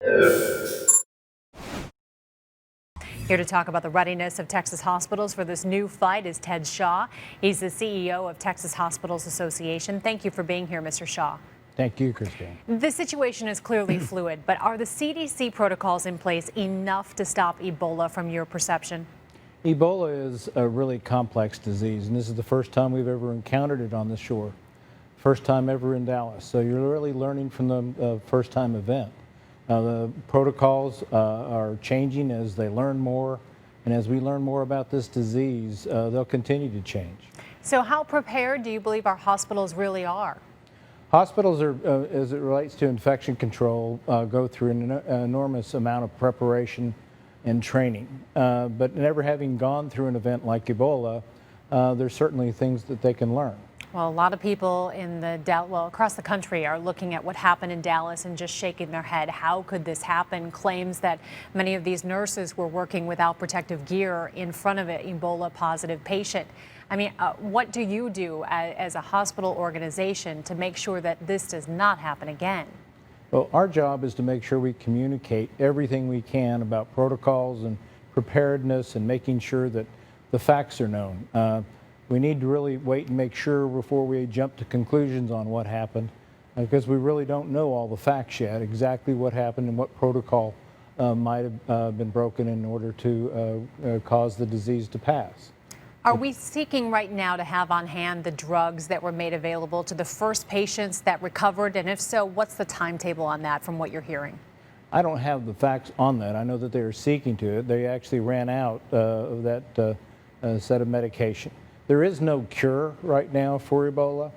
Here to talk about the readiness of Texas hospitals for this new fight is Ted Shaw. He's the CEO of Texas Hospitals Association. Thank you for being here, Mr. Shaw. Thank you, Christine. The situation is clearly fluid, but are the CDC protocols in place enough to stop Ebola from your perception? Ebola is a really complex disease, and this is the first time we've ever encountered it on the shore. First time ever in Dallas. So you're really learning from the first time event. The protocols are changing as they learn more, and as we learn more about this disease, they'll continue to change. So how prepared do you believe our hospitals really are? Hospitals, are, as it relates to infection control, go through an enormous amount of preparation and training. But never having gone through an event like Ebola, there's certainly things that they can learn. Well, a lot of people in across the country are looking at what happened in Dallas and just shaking their head. How could this happen? Claims that many of these nurses were working without protective gear in front of an Ebola positive patient. I mean, what do you do as a hospital organization to make sure that this does not happen again? Well, our job is to make sure we communicate everything we can about protocols and preparedness and making sure that the facts are known. We need to really wait and make sure before we jump to conclusions on what happened, because we really don't know all the facts yet, exactly what happened and what protocol might have been broken in order to cause the disease to pass. Are we seeking right now to have on hand the drugs that were made available to the first patients that recovered? And if so, what's the timetable on that from what you're hearing? I don't have the facts on that. I know that they are seeking to it. They actually ran out of that set of medication. There is no cure right now for Ebola,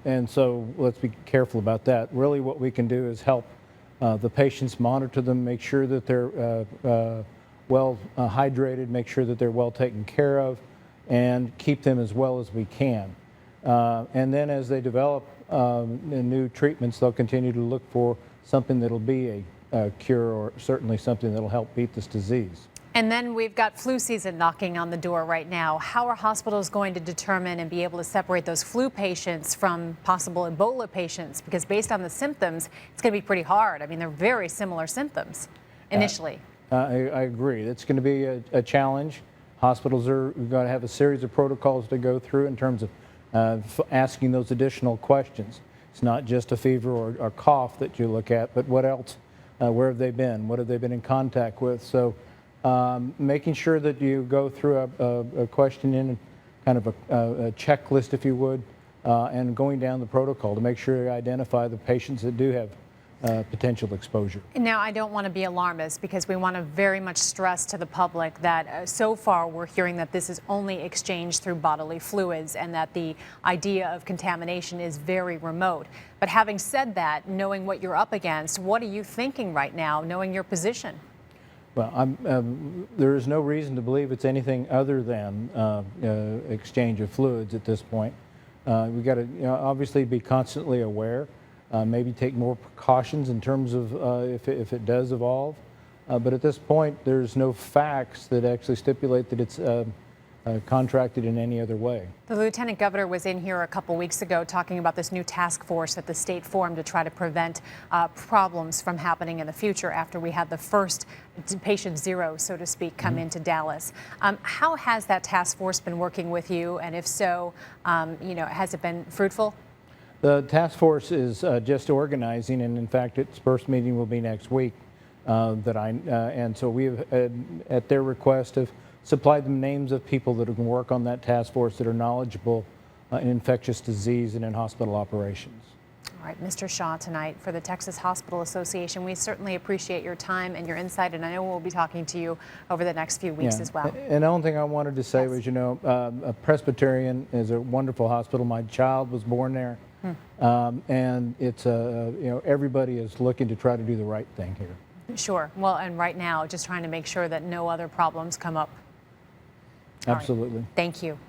and so let's be careful about that. Really what we can do is help the patients, monitor them, make sure that they're well hydrated, make sure that they're well taken care of, and keep them as well as we can. And then as they develop new treatments, they'll continue to look for something that'll be a cure, or certainly something that'll help beat this disease. And then we've got flu season knocking on the door right now. How are hospitals going to determine and be able to separate those flu patients from possible Ebola patients? Because based on the symptoms, it's going to be pretty hard. I mean, they're very similar symptoms initially. I agree. It's going to be a challenge. Hospitals are going to have a series of protocols to go through in terms of asking those additional questions. It's not just a fever or a cough that you look at, but what else? Where have they been? What have they been in contact with? So making sure that you go through a questioning, kind of a checklist, if you would, and going down the protocol to make sure you identify the patients that do have potential exposure. Now, I don't want to be alarmist, because we want to very much stress to the public that so far we're hearing that this is only exchanged through bodily fluids and that the idea of contamination is very remote. But having said that, knowing what you're up against, what are you thinking right now, knowing your position? Well, there is no reason to believe it's anything other than exchange of fluids at this point. We've got to obviously be constantly aware, maybe take more precautions in terms of if it does evolve. But at this point, there's no facts that actually stipulate that it's contracted in any other way. The Lieutenant Governor was in here a couple weeks ago talking about this new task force that the state formed to try to prevent problems from happening in the future after we had the first patient zero, so to speak, come into Dallas. How has that task force been working with you? And if so, has it been fruitful? The task force is just organizing, and in fact, its first meeting will be next week. And so we have, at their request, have supplied them names of people that can work on that task force that are knowledgeable in infectious disease and in hospital operations. All right, Mr. Shaw, tonight for the Texas Hospital Association, we certainly appreciate your time and your insight, and I know we'll be talking to you over the next few weeks as well. And the only thing I wanted to say was, a Presbyterian is a wonderful hospital. My child was born there, and it's everybody is looking to try to do the right thing here. Sure. Well, and right now, just trying to make sure that no other problems come up. Absolutely. Thank you.